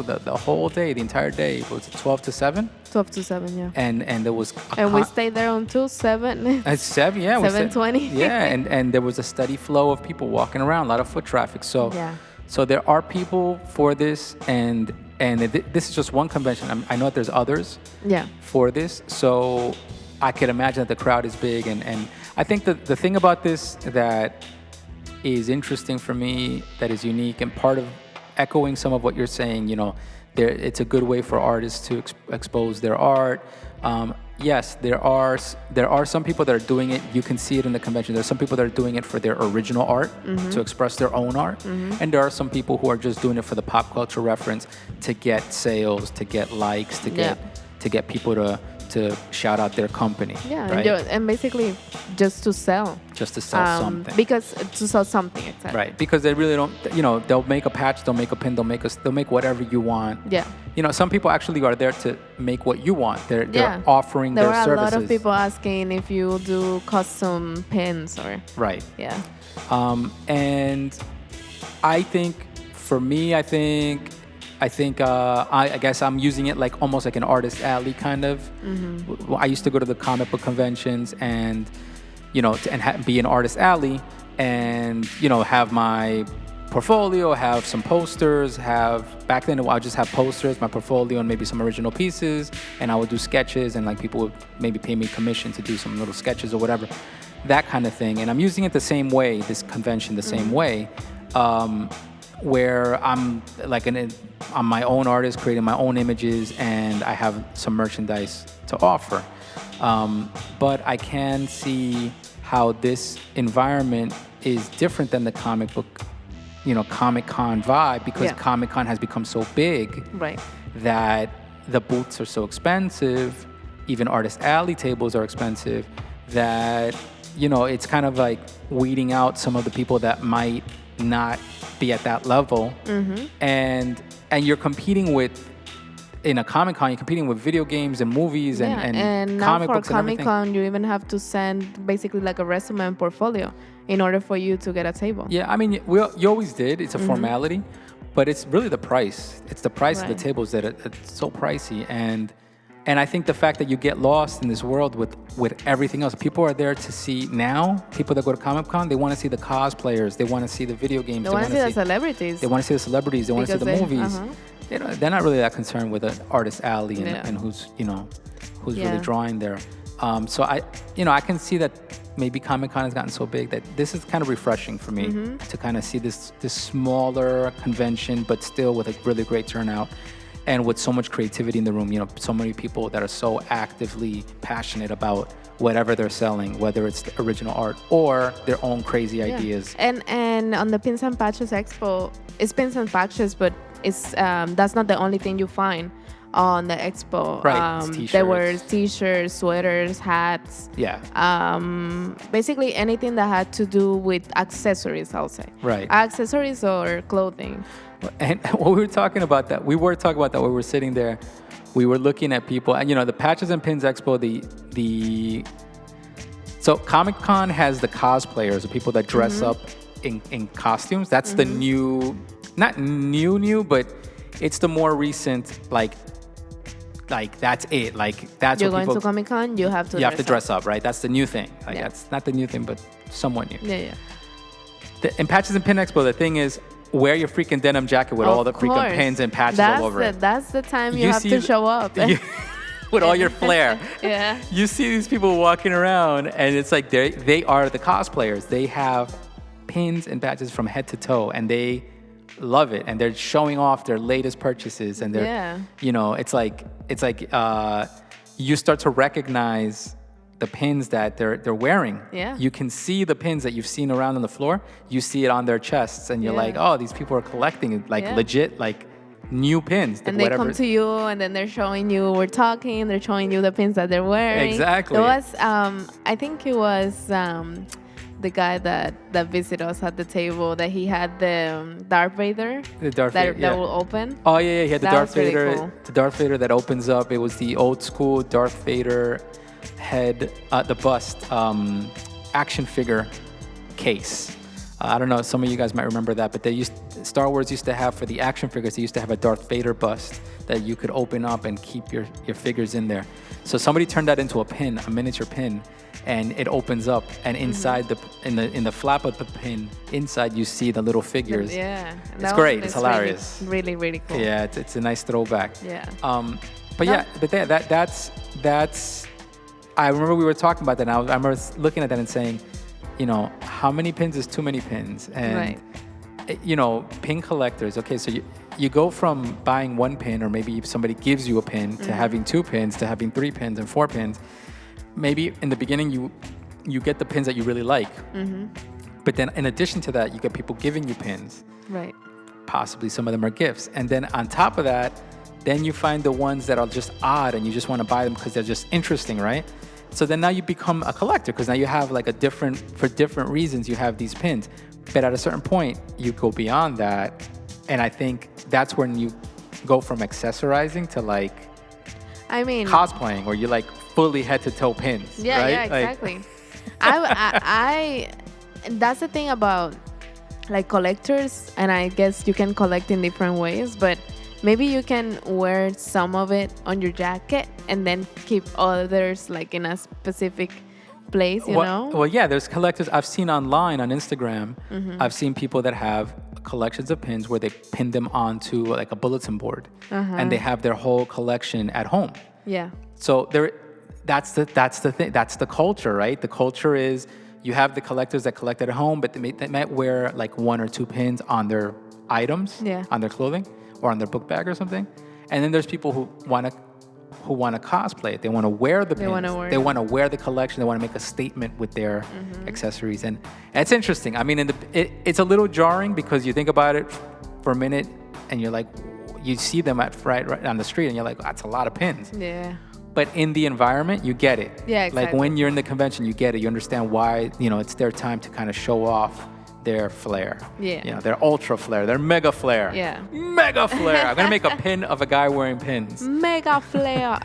the whole day, the entire day. It was 12 to 7. 12 to 7, yeah. And there was we stayed there until 7. At 7, yeah. 7:20. Yeah, and there was a steady flow of people walking around, a lot of foot traffic. So so there are people for this, and this is just one convention. I know that there's others for this, so I could imagine that the crowd is big, and I think the thing about this that is interesting for me, that is unique, and part of echoing some of what you're saying, it's a good way for artists to expose their art. Yes, there are some people that are doing it. You can see it in the convention. There's some people that are doing it for their original art, to express their own art. And there are some people who are just doing it for the pop culture reference, to get sales, to get likes, to get people to shout out their company. Yeah, right? and basically just to sell. Just to sell something. Because to sell something, exactly. Right, because they really don't, they'll make a patch, they'll make a pin, they'll make whatever you want. Yeah. Some people actually are there to make what you want. They're offering their services. There were a lot of people asking if you do custom pins or... Right. Yeah. And I think, for me, I guess I'm using it like almost like an artist alley kind of. I used to go to the comic book conventions and, be an artist alley and, have my portfolio, have some posters, back then I would just have posters, my portfolio, and maybe some original pieces, and I would do sketches, and like people would maybe pay me commission to do some little sketches or whatever, that kind of thing. And I'm using it the same way, this convention the same way. where I'm like I'm my own artist, creating my own images, and I have some merchandise to offer. But I can see how this environment is different than the comic book, Comic-Con vibe, because Comic-Con has become so big that the booths are so expensive, even Artist Alley tables are expensive, that, it's kind of like weeding out some of the people that might not be at that level. And you're competing with, in a Comic-Con, you're competing with video games and movies and now comic for books and everything. Comic-Con, you even have to send basically like a resume and portfolio in order for you to get a table. Yeah, I mean, you always did. It's a formality, but it's really the price. It's the price of the tables that it's so pricey. And I think the fact that you get lost in this world with everything else. People are there to see now. People that go to Comic-Con, they want to see the cosplayers. They want to see the video games. They want to see the celebrities. They want to see the celebrities. They want to see the movies. They're not really that concerned with an Artist Alley and who's really drawing there. So I can see that maybe Comic-Con has gotten so big that this is kind of refreshing for me to kind of see this smaller convention, but still with a really great turnout and with so much creativity in the room. So many people that are so actively passionate about whatever they're selling, whether it's the original art or their own crazy ideas. And on the Pins and Patches Expo, it's Pins and Patches, but it's that's not the only thing you find on the expo. There were t-shirts, sweaters, hats. Basically anything that had to do with accessories, I'll say. Accessories or clothing. And what we were talking about that when we were sitting there. We were looking at people, and the Patches and Pins Expo, so Comic-Con has the cosplayers, the people that dress up in costumes. That's the new, not new, but it's the more recent, like that's it. Like that's you're what going to Comic-Con, you have to dress up, right? That's the new thing. That's not the new thing, but somewhat new. In Patches and Pin Expo, the thing is, wear your freaking denim jacket with all the freaking pins and patches all over it. That's the time you have to show up. With all your flair. You see these people walking around, and it's like they are the cosplayers. They have pins and patches from head to toe, and they love it, and they're showing off their latest purchases, and they're it's like you start to recognize the pins that they're wearing. You can see the pins that you've seen around on the floor. You see it on their chests, and you're like, oh, these people are collecting legit new pins. And they come to you, and then they're showing you, we're talking, they're showing you the pins that they're wearing. Exactly. There was, I think it was the guy that visited us at the table, that he had the Darth Vader. The Darth Vader that will open. Oh yeah, he had the Darth Vader. Really cool. The Darth Vader that opens up. It was the old school Darth Vader head, the bust action figure case. I don't know, some of you guys might remember that, but Star Wars used to have, for the action figures, they used to have a Darth Vader bust that you could open up and keep your figures in there. So somebody turned that into a pin, a miniature pin, and it opens up, and inside in the flap of the pin, inside you see the little figures. It's great. It's hilarious. Really, really cool. Yeah, it's a nice throwback. That's. I remember we were talking about that, and I remember looking at that and saying, how many pins is too many pins? And, pin collectors, okay, so you go from buying one pin, or maybe if somebody gives you a pin, to having 2 pins, to having 3 pins and 4 pins. Maybe in the beginning you get the pins that you really like. But then in addition to that, you get people giving you pins. Possibly some of them are gifts. And then on top of that, then you find the ones that are just odd, and you just want to buy them because they're just interesting, right? So then now you become a collector, because now you have for different reasons, you have these pins. But at a certain point, you go beyond that. And I think that's when you go from accessorizing to cosplaying, where you fully head to toe pins. Right? Yeah, exactly. I that's the thing about collectors, and I guess you can collect in different ways, but maybe you can wear some of it on your jacket and then keep others in a specific place, you know? Well, yeah, there's collectors I've seen online on Instagram. I've seen people that have collections of pins where they pin them onto a bulletin board, and they have their whole collection at home. So that's the thing. That's the culture, right? The culture is you have the collectors that collect at home, but they might wear 1 or 2 pins on their items Yeah. on their clothing or on their book bag or something. And then there's people who want to cosplay it. They want to wear the pins. They want to wear the collection. They want to make a statement with their accessories. And it's interesting. I mean, it's a little jarring because you think about it for a minute and you're like, you see them right on the street and you're like, that's a lot of pins. Yeah. But in the environment, you get it. Yeah, exactly. Like when you're in the convention, you get it. You understand why, it's their time to kind of show off their flair. Yeah. Their ultra flair, their mega flair. Yeah. Mega flair. I'm going to make a pin of a guy wearing pins. Mega flair.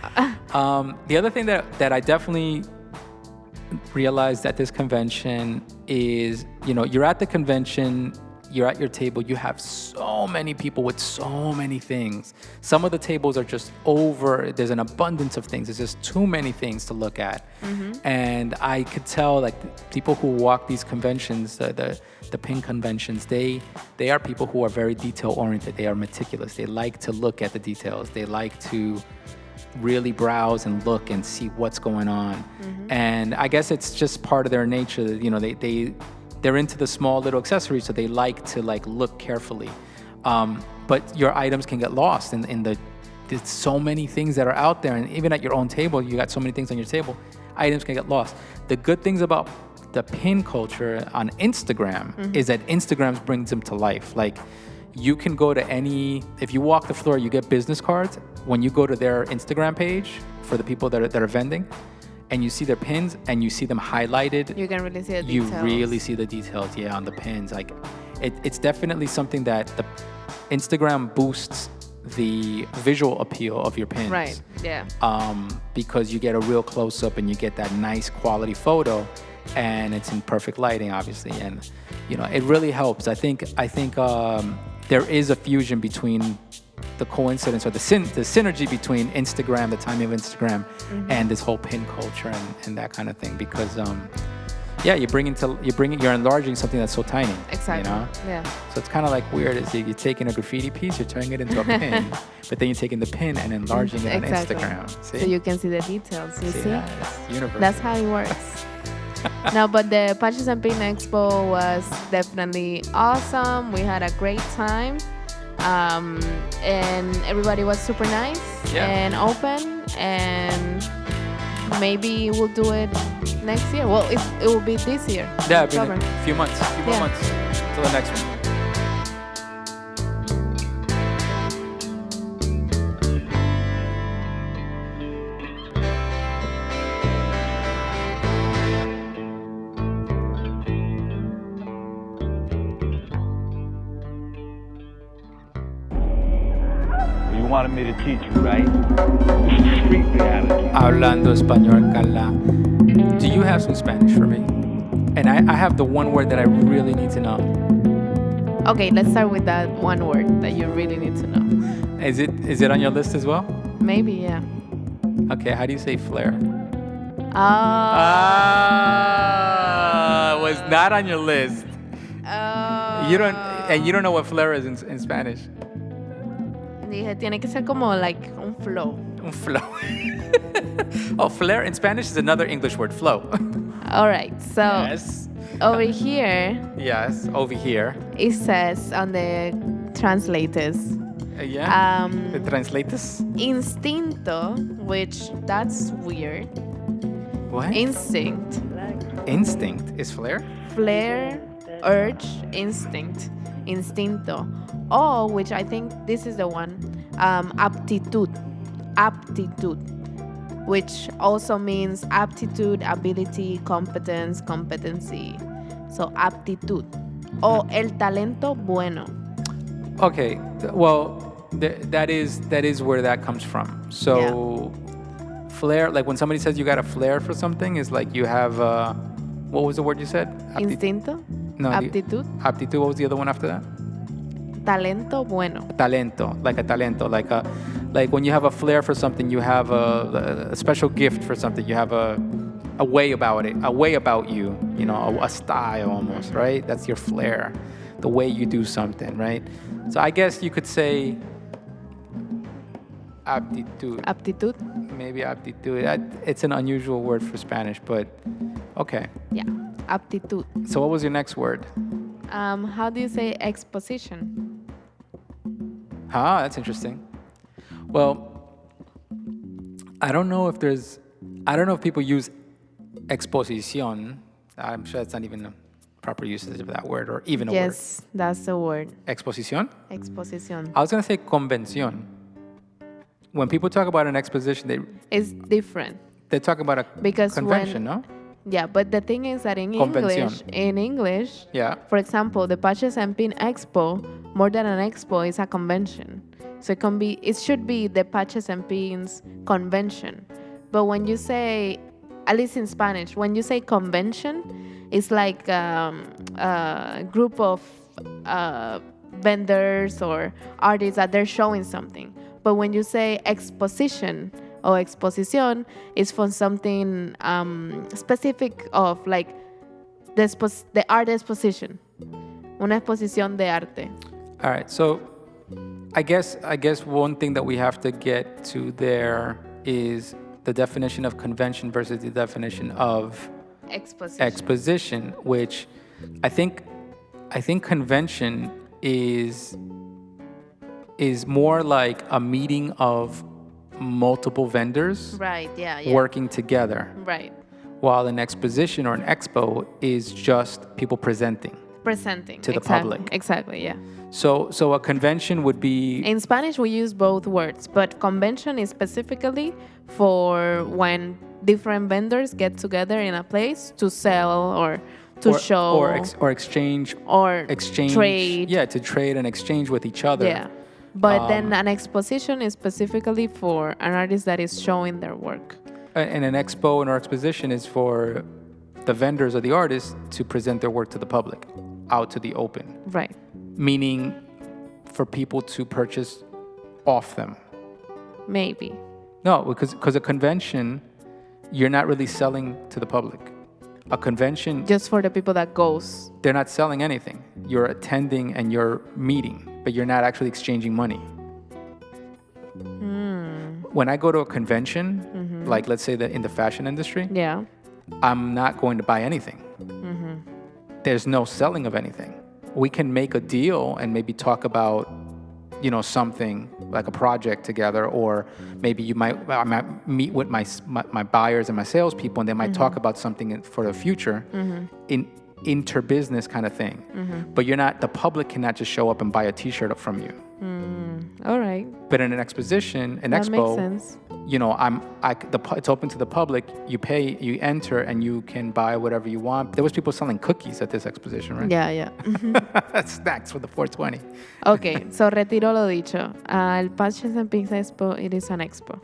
The other thing that I definitely realized at this convention is, you're at the convention, you're at your table, you have so many people with so many things. Some of the tables are just there's an abundance of things. There's just too many things to look at. And I could tell, like, people who walk these conventions, the pin conventions, they are people who are very detail oriented. They are meticulous. They like to look at the details. They like to really browse and look and see what's going on. And I guess it's just part of their nature. They're into the small little accessories, so they like to look carefully. But your items can get lost in there's so many things that are out there, and even at your own table, you got so many things on your table, items can get lost. The good things about the pin culture on Instagram is that Instagram brings them to life. Like, you can go to if you walk the floor, you get business cards. When you go to their Instagram page for the people that are vending, and you see their pins and you see them highlighted, You can really see the details. You really see the details, on the pins. Like, it's definitely something that the Instagram boosts the visual appeal of your pins. Right, yeah. Because you get a real close-up and you get that nice quality photo, and it's in perfect lighting, obviously, and it really helps. I think there is a fusion between the coincidence or the synergy between Instagram, the timing of Instagram, and this whole pin culture and that kind of thing. Because you're enlarging something that's so tiny. Exactly. Yeah. So it's kind of like weird. You're taking a graffiti piece, you're turning it into a pin, but then you're taking the pin and enlarging it on Instagram. See? So you can see the details. You see? Yeah, it's universal. That's how it works. No, but the Patches and Pins Expo was definitely awesome. We had a great time. And everybody was super nice and open, and maybe we'll do it next year. Well, it will be this year. Yeah, in a few months. A few more months till the next one. You wanted me to teach you, right? This is street reality. Hablando español, Carla. Do you have some Spanish for me? And I have the one word that I really need to know. Okay, let's start with that one word that you really need to know. Is it on your list as well? Maybe, yeah. Okay, how do you say flare? Was not on your list. You don't know what flare is in Spanish. Dije, tiene que ser como like un flow. Un flow. Oh, flare in Spanish is another English word, flow. All right, so Yes. over here, Yes, over here. it says on the translators, Yeah. The translators. instinto, which that's weird. What? Instinct, Instinct is flare? flare, urge, instinct, instinto. Oh, which I think this is the one, aptitud, which also means aptitude, ability, competence, competency. So aptitud. O el talento bueno. Okay. Well, that is where that comes from. So, flair, like when somebody says you got a flair for something, is like you have what was the word you said? Instinto. No. Aptitud. Aptitud. What was the other one after that? Talento bueno. Talento, like a talento, like when you have a flair for something, you have a special gift for something. You have a way about it, a way about you, a style almost, right? That's your flair, the way you do something, right? So I guess you could say aptitud. Aptitud. Maybe aptitud. It's an unusual word for Spanish, but okay. Yeah. Aptitud. So what was your next word? How do you say exposition? Ah, that's interesting. Well, I don't know if people use exposición. I'm sure that's not even a proper usage of that word or even a word. Yes, that's the word. Exposición? Exposición. I was going to say convención. When people talk about an exposition, It's different. they talk about a Because convention, no? Yeah, but the thing is that in Convección. English, Yeah. for example, the Patches and Pins Expo, more than an expo, is a convention. So it should be the Patches and Pins convention. But when you say, at least in Spanish, when you say convention, it's like a group of vendors or artists that they're showing something. But when you say exposition or exposición, it's for something specific of like the art exposition. Una exposición de arte. All right. So I guess one thing that we have to get to there is the definition of convention versus the definition of exposition, which I think convention is more like a meeting of multiple vendors Right, yeah. working together. Right. While an exposition or an expo is just people presenting to the public. Exactly, yeah. So a convention would be... In Spanish, we use both words, but convention is specifically for when different vendors get together in a place to sell or to show or exchange trade. Yeah, to trade and exchange with each other. Yeah. But then an exposition is specifically for an artist that is showing their work. And an expo or exposition is for the vendors or the artists to present their work to the public, out to the open. Right. Meaning for people to purchase off them. Maybe. No, because a convention, you're not really selling to the public. A convention... Just for the people that goes. They're not selling anything. You're attending and you're meeting, but you're not actually exchanging money. When I go to a convention, like let's say that in the fashion industry, Yeah. I'm not going to buy anything. There's no selling of anything. We can make a deal and maybe talk about, something like a project together, or maybe I might meet with my buyers and my salespeople, and they might talk about something for the future in inter-business kind of thing. But the public cannot just show up and buy a T-shirt from you. All right. But in an exposition, an That expo, makes sense. it's open to the public. You pay, you enter, and you can buy whatever you want. There was people selling cookies at this exposition, right? Yeah. Snacks for the 420. Okay, so retiro lo dicho. El Patches and Pins Expo, it is an expo.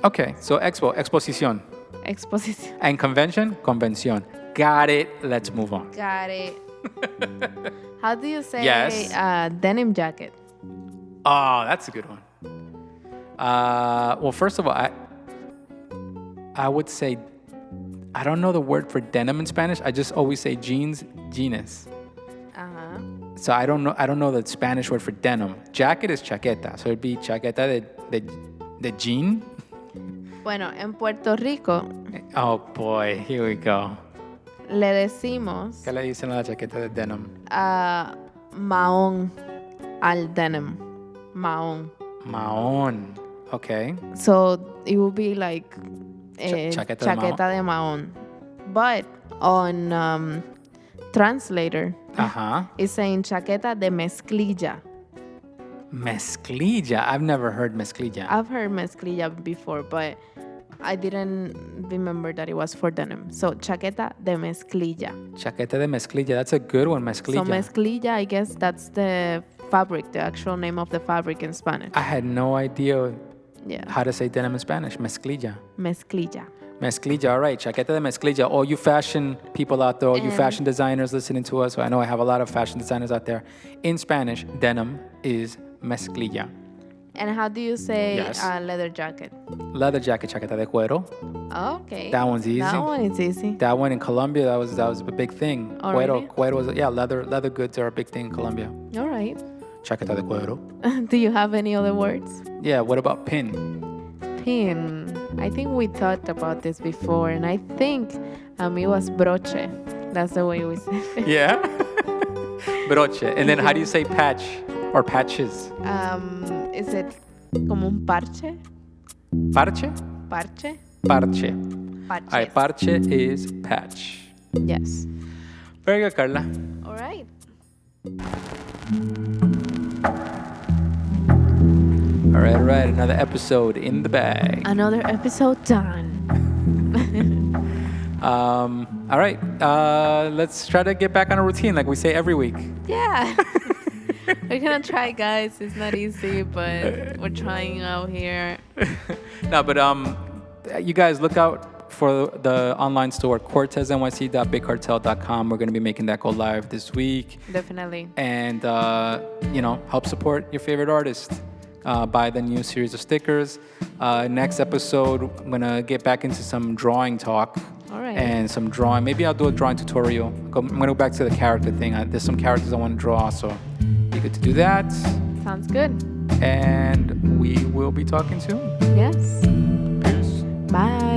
Okay, so exposición. Exposición. And convención. Got it. Let's move on. Got it. How do you say Yes. denim jacket? Oh, that's a good one. Well, first of all, I would say, I don't know the word for denim in Spanish. I just always say jeans. So I don't know the Spanish word for denim. Jacket is chaqueta, so it'd be chaqueta de jean. Bueno, en Puerto Rico Oh boy, here we go. le decimos ¿Qué le dicen a la chaqueta de denim? mahón al denim. Mahón. Mahón. Okay. So it would be like Chaqueta de de mahón. But on translator, it's saying chaqueta de mezclilla. Mezclilla. I've never heard mezclilla. I've heard mezclilla before, but I didn't remember that it was for denim. So chaqueta de mezclilla. Chaqueta de mezclilla. That's a good one, mezclilla. So mezclilla, I guess that's the fabric, the actual name of the fabric in Spanish. I had no idea Yeah. how to say denim in Spanish. Mezclilla. Mezclilla. Mezclilla. All right. Chaqueta de mezclilla. All you fashion people out there, all you fashion designers listening to us. I know I have a lot of fashion designers out there. In Spanish, denim is mezclilla. And how do you say Yes. leather jacket? Leather jacket, chaqueta de cuero. Okay. That one's easy. That one is easy. That one in Colombia, that was a big thing. Oh, Cuero, really? cuero was, leather goods are a big thing in Colombia. All right. Chaqueta de cuero. Do you have any other words? Yeah, what about pin? Pin. I think we talked about this before, and I think it was broche. That's the way we say it. Yeah. Broche. And then how do you say patch? or patches? Is it como un parche? Parche? Parche? Parche. Patches. All right, parche is patch. Yes. Very good, Carla. All right. All right. Another episode in the bag. Another episode done. All right. Let's try to get back on a routine like we say every week. Yeah. We're gonna try, guys. It's not easy, but we're trying out here. No, but you guys look out for the online store, cortesnyc.bigcartel.com. We're going to be making that go live this week. Definitely. And, help support your favorite artist. Buy the new series of stickers. Next episode, I'm going to get back into some drawing talk. All right. And some drawing. Maybe I'll do a drawing tutorial. I'm going to go back to the character thing. There's some characters I want to draw, so be good to do that. Sounds good. And we will be talking soon. Yes. Peace. Bye.